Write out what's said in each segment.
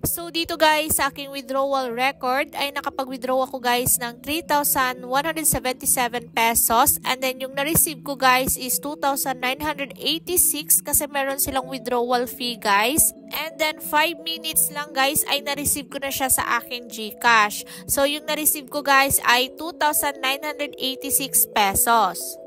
So dito guys, sa aking withdrawal record ay nakapag-withdraw ako guys ng 3,177 pesos, and then yung na-receive ko guys is 2,986 kasi meron silang withdrawal fee guys. And then 5 minutes lang guys ay na-receive ko na siya sa aking GCash. So yung na-receive ko guys ay 2,986 pesos.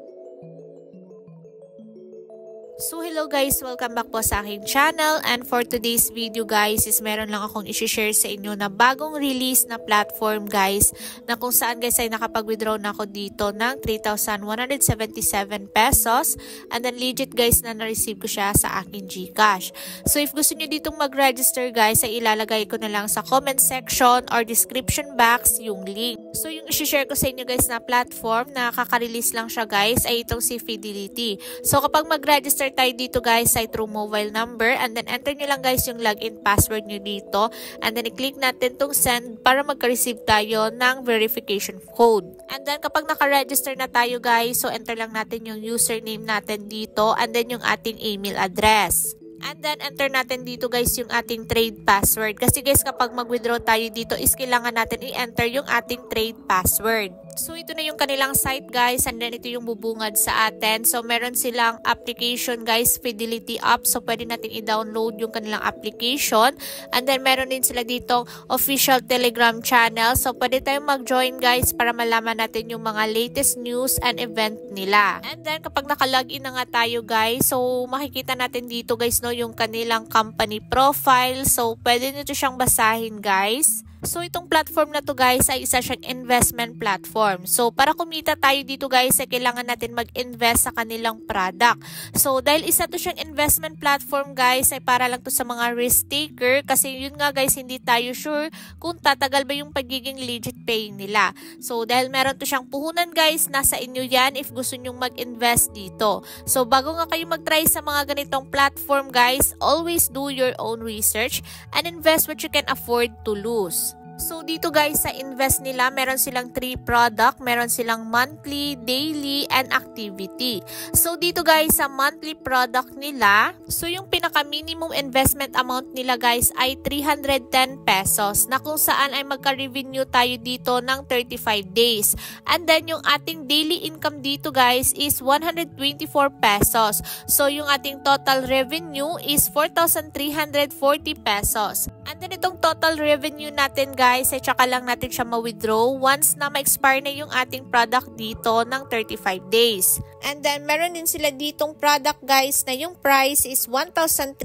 So hello guys, welcome back po sa aking channel, and for today's video guys is meron lang akong i-share sa inyo na bagong release na platform guys, na kung saan guys ay nakapag-withdraw na ako dito ng 3,177 pesos, and then legit guys na na-receive ko siya sa aking GCash. So if gusto nyo ditong mag-register guys ay ilalagay ko na lang sa comment section or description box yung link. So yung i-share ko sa inyo guys na platform na kaka-release lang siya guys ay itong si Fidelity. So kapag mag-register tayo dito guys ay through mobile number, and then enter nyo lang guys yung login password nyo dito, and then i-click natin tong send para magka-receive tayo ng verification code. And then kapag naka-register na tayo guys, so enter lang natin yung username natin dito, and then yung ating email address. And then enter natin dito guys yung ating trade password. Kasi guys kapag mag-withdraw tayo dito is kailangan natin i-enter yung ating trade password. So ito na yung kanilang site guys, and then ito yung bubungad sa atin. So meron silang application guys, Fidelity app. So pwede natin i-download yung kanilang application. And then meron din sila ditong official Telegram channel. So pwede tayong mag-join guys para malaman natin yung mga latest news and event nila. And then kapag naka-login na nga tayo guys, so makikita natin dito guys no yung kanilang company profile. So pwede nyo siyang basahin guys. So itong platform na to guys ay isa siyang investment platform. So para kumita tayo dito guys ay kailangan natin mag-invest sa kanilang product. So dahil isa to siyang investment platform guys ay para lang to sa mga risk taker, kasi yun nga guys hindi tayo sure kung tatagal ba yung pagiging legit paying nila. So dahil meron to siyang puhunan guys, nasa inyo yan if gusto nyong mag-invest dito. So bago nga kayo mag-try sa mga ganitong platform guys, always do your own research and invest what you can afford to lose. So dito guys sa invest nila, meron silang 3 product, meron silang monthly, daily, and activity. So dito guys sa monthly product nila, so yung pinaka minimum investment amount nila guys ay 310 pesos, na kung saan ay magka-revenue tayo dito ng 35 days. And then yung ating daily income dito guys is 124 pesos. So yung ating total revenue is 4,340 pesos. And then itong total revenue natin guys ay tsaka lang natin siya ma-withdraw once na ma-expire na yung ating product dito ng 35 days. And then meron din sila ditong product guys na yung price is 1,300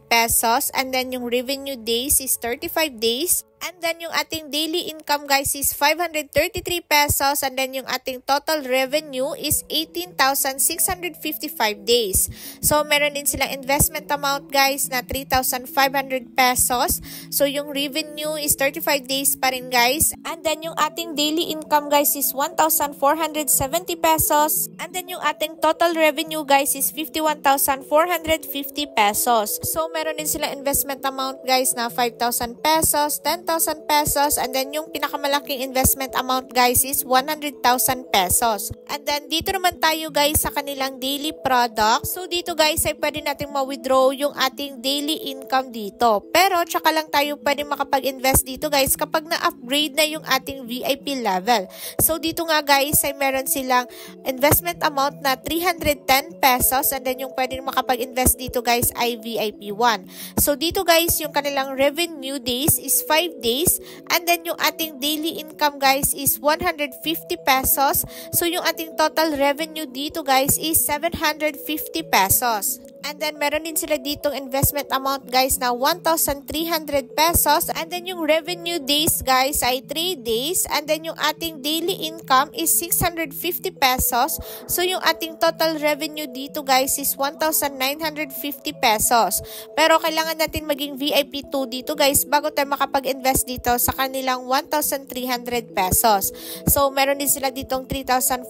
pesos, and then yung revenue days is 35 days. And then yung ating daily income guys is 533 pesos, and then yung ating total revenue is 18,655 days. So meron din silang investment amount guys na 3,500 pesos. So yung revenue is 35 days pa rin guys. And then yung ating daily income guys is 1,470 pesos. And then yung ating total revenue guys is 51,450 pesos. So meron din silang investment amount guys na 5,000 pesos, 10,000 pesos, and then yung pinakamalaking investment amount guys is 100,000 pesos. And then dito naman tayo guys sa kanilang daily product. So dito guys ay pwede nating ma-withdraw yung ating daily income dito. Pero tsaka lang tayo pwede makapag-invest dito guys kapag na-upgrade na yung ating VIP level. So dito nga guys ay meron silang investment amount na 310 pesos, and then yung pwede makapag-invest dito guys ay VIP 1. So dito guys yung kanilang revenue days is 5 days, and then yung ating daily income guys is 150 pesos. So yung ating total revenue dito guys is 750 pesos. And then meron din sila ditong investment amount guys na 1,300 pesos, and then yung revenue days guys ay 3 days, and then yung ating daily income is 650 pesos. So yung ating total revenue dito guys is 1,950 pesos. Pero kailangan natin maging VIP 2 dito guys bago tayo makapag-invest dito sa kanilang 1,300 pesos. So meron din sila ditong 3,500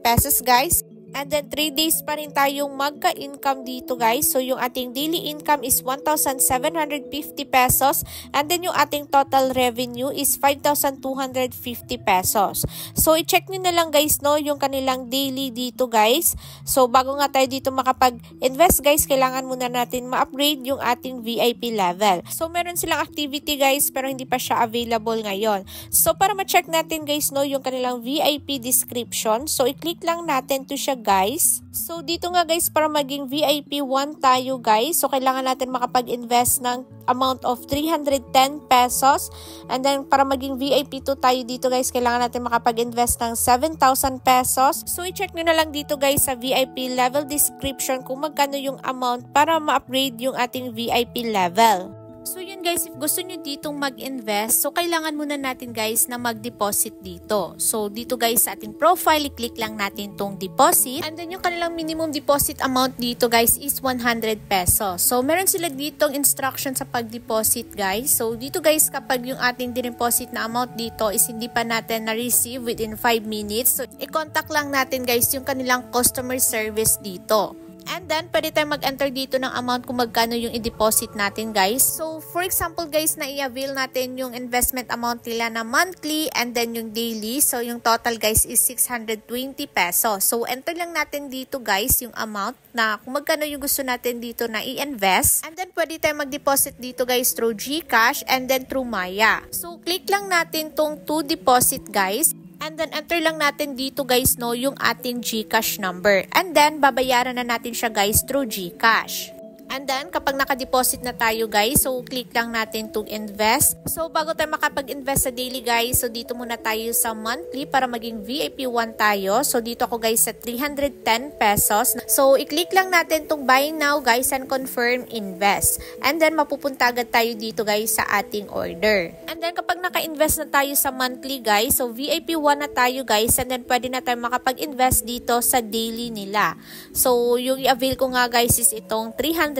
pesos guys. And then 3 days pa rin tayong magka-income dito guys. So yung ating daily income is 1,750 pesos. And then yung ating total revenue is 5,250 pesos. So i-check nyo na lang guys no yung kanilang daily dito guys. So bago nga tayo dito makapag-invest guys, kailangan muna natin ma-upgrade yung ating VIP level. So meron silang activity guys pero hindi pa siya available ngayon. So para ma-check natin guys no yung kanilang VIP description. So i-click lang natin to siya guys. So dito nga guys para maging VIP 1 tayo guys. So kailangan natin makapag-invest ng amount of 310 pesos. And then para maging VIP 2 tayo dito guys, kailangan natin makapag-invest ng 7,000 pesos. So i-check nyo na lang dito guys sa VIP level description kung magkano yung amount para ma-upgrade yung ating VIP level. So yun guys, if gusto nyo ditong mag-invest, so kailangan muna natin guys na mag-deposit dito. So dito guys sa ating profile, i-click lang natin tong deposit. And then yung kanilang minimum deposit amount dito guys is 100 pesos. So meron sila ditong instruction sa pag-deposit guys. So dito guys, kapag yung ating dineposit na amount dito is hindi pa natin na-receive within 5 minutes, so i-contact lang natin guys yung kanilang customer service dito. And then, pwede tayong mag-enter dito ng amount kung magkano yung i-deposit natin, guys. So, for example, guys, na i-avail natin yung investment amount nila na monthly and then yung daily. So, yung total, guys, is 620 pesos. So, enter lang natin dito, guys, yung amount na kung magkano yung gusto natin dito na i-invest. And then, pwede tayong mag-deposit dito, guys, through GCash and then through Maya. So, click lang natin tong to deposit, guys. And then, enter lang natin dito guys no, yung ating GCash number. And then, babayaran na natin siya guys through GCash. And then, kapag naka-deposit na tayo guys, so click lang natin to invest. So, bago tayo makapag-invest sa daily guys, so dito muna tayo sa monthly para maging VIP 1 tayo. So, dito ako guys sa 310 pesos. So, i-click lang natin tong buy now guys and confirm invest. And then, mapupunta agad tayo dito guys sa ating order. And then, kapag naka-invest na tayo sa monthly guys, so VIP 1 na tayo guys, and then pwede na tayo makapag-invest dito sa daily nila. So, yung i-avail ko nga guys is itong 310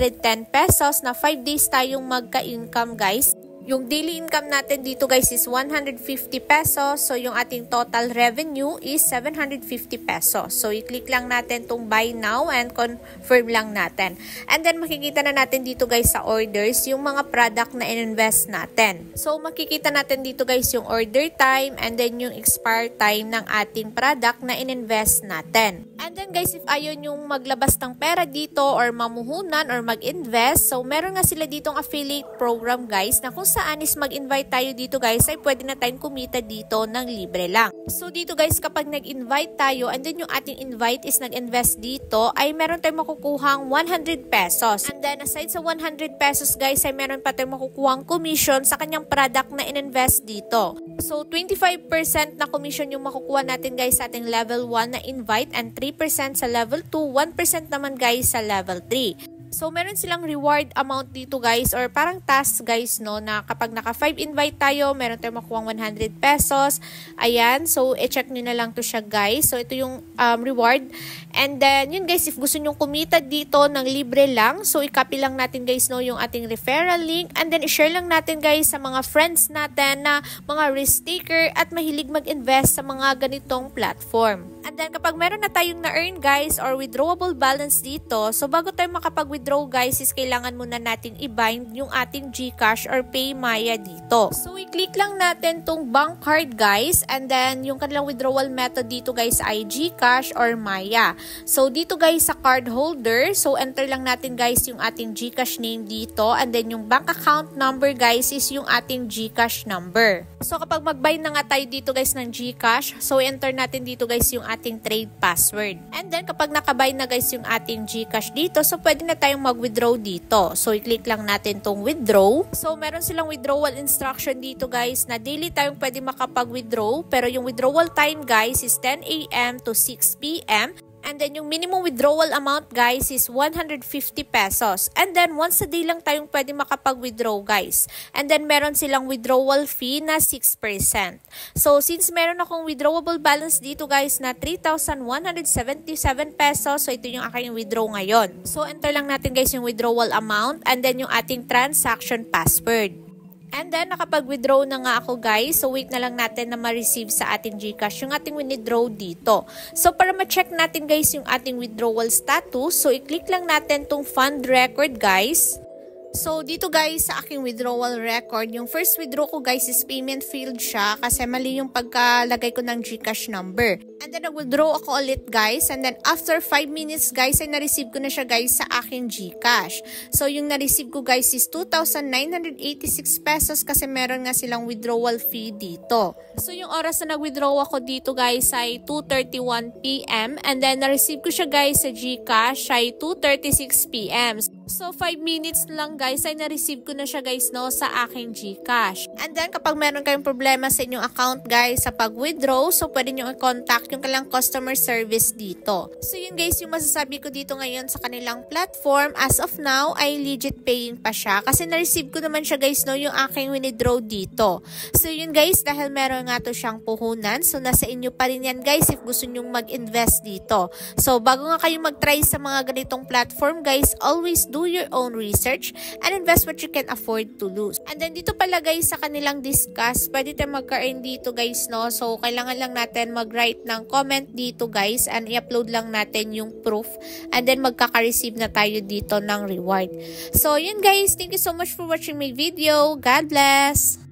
pesos na 5 days tayong magka-income guys. Yung daily income natin dito guys is 150 pesos. So, yung ating total revenue is 750 pesos. So, i-click lang natin tong buy now and confirm lang natin. And then, makikita na natin dito guys sa orders yung mga product na in-invest natin. So, makikita natin dito guys yung order time and then yung expire time ng ating product na in-invest natin. And then guys, if ayaw yung maglabas ng pera dito or mamuhunan or mag-invest, so meron nga sila ditong affiliate program guys na kung saan is mag-invite tayo dito guys ay pwede na tayong kumita dito ng libre lang. So dito guys, kapag nag-invite tayo and then yung ating invite is nag-invest dito ay meron tayong makukuhang 100 pesos. And then aside sa 100 pesos guys ay meron pa tayong makukuhang commission sa kanyang product na in-invest dito. So 25% na commission yung makukuha natin guys sa ating level 1 na invite and 3% sa level 2, 1% naman guys sa level 3. So, meron silang reward amount dito guys or parang task guys no na kapag naka 5 invite tayo, meron tayong makuha 100 pesos. Ayan, so i-check nyo na lang to siya guys. So, ito yung reward. And then, yun guys, if gusto nyo kumita dito ng libre lang, so i-copy lang natin guys no yung ating referral link and then i-share lang natin guys sa mga friends natin na mga risk taker at mahilig mag-invest sa mga ganitong platform. And then, kapag meron na tayong na-earn guys or withdrawable balance dito, so bago tayo makapag-withdraw guys is kailangan muna natin i-bind yung ating GCash or PayMaya dito. So, i-click lang natin tong bank card guys and then yung kanilang withdrawal method dito guys ay GCash or Maya. So, dito guys sa card holder, so enter lang natin guys yung ating GCash name dito and then yung bank account number guys is yung ating GCash number. So, kapag mag-bind na nga tayo dito guys ng GCash, so enter natin dito guys yung ating trade password. And then, kapag nakabind na guys yung ating GCash dito, so pwede na tayong mag-withdraw dito. So, i-click lang natin tong withdraw. So, meron silang withdrawal instruction dito guys na daily tayong pwede makapag-withdraw. Pero yung withdrawal time guys is 10 AM to 6 PM. And then, yung minimum withdrawal amount, guys, is 150 pesos. And then, once a day lang tayong pwede makapag-withdraw, guys. And then, meron silang withdrawal fee na 6%. So, since meron akong withdrawable balance dito, guys, na 3,177 pesos, so ito yung aking withdraw ngayon. So, enter lang natin, guys, yung withdrawal amount and then yung ating transaction password. And then, nakapag-withdraw na nga ako guys. So, wait na lang natin na ma-receive sa ating GCash yung ating withdraw dito. So, para ma-check natin guys yung ating withdrawal status, so i-click lang natin tong fund record guys. So, dito guys, sa aking withdrawal record, yung first withdraw ko guys is payment failed siya kasi mali yung pagkalagay ko ng GCash number. And then, nag-withdraw ako ulit guys. And then, after 5 minutes guys, ay na-receive ko na siya guys sa aking GCash. So, yung na-receive ko guys is 2,986 pesos kasi meron nga silang withdrawal fee dito. So, yung oras na nag-withdraw ako dito guys ay 2:31 PM. And then, na-receive ko siya guys sa GCash ay 2:36 PM. So, 5 minutes lang guys ay na-receive ko na siya guys no sa aking GCash. And then, kapag meron kayong problema sa inyong account guys sa pag-withdraw, so pwede nyo i-contact yung kanilang customer service dito. So, yun guys yung masasabi ko dito ngayon sa kanilang platform. As of now, ay legit paying pa siya kasi na-receive ko naman siya guys no yung aking withdraw dito. So, yun guys, dahil meron nga to siyang puhunan, so nasa inyo pa rin yan guys if gusto nyong mag-invest dito. So, bago nga kayong mag-try sa mga ganitong platform guys, always do your own research and invest what you can afford to lose. And then dito pala guys sa kanilang discuss, pwede tayo mag-earn dito guys no. So kailangan lang natin mag-write ng comment dito guys and i-upload lang natin yung proof and then magkaka-receive na tayo dito ng reward. So yun guys, thank you so much for watching my video. God bless!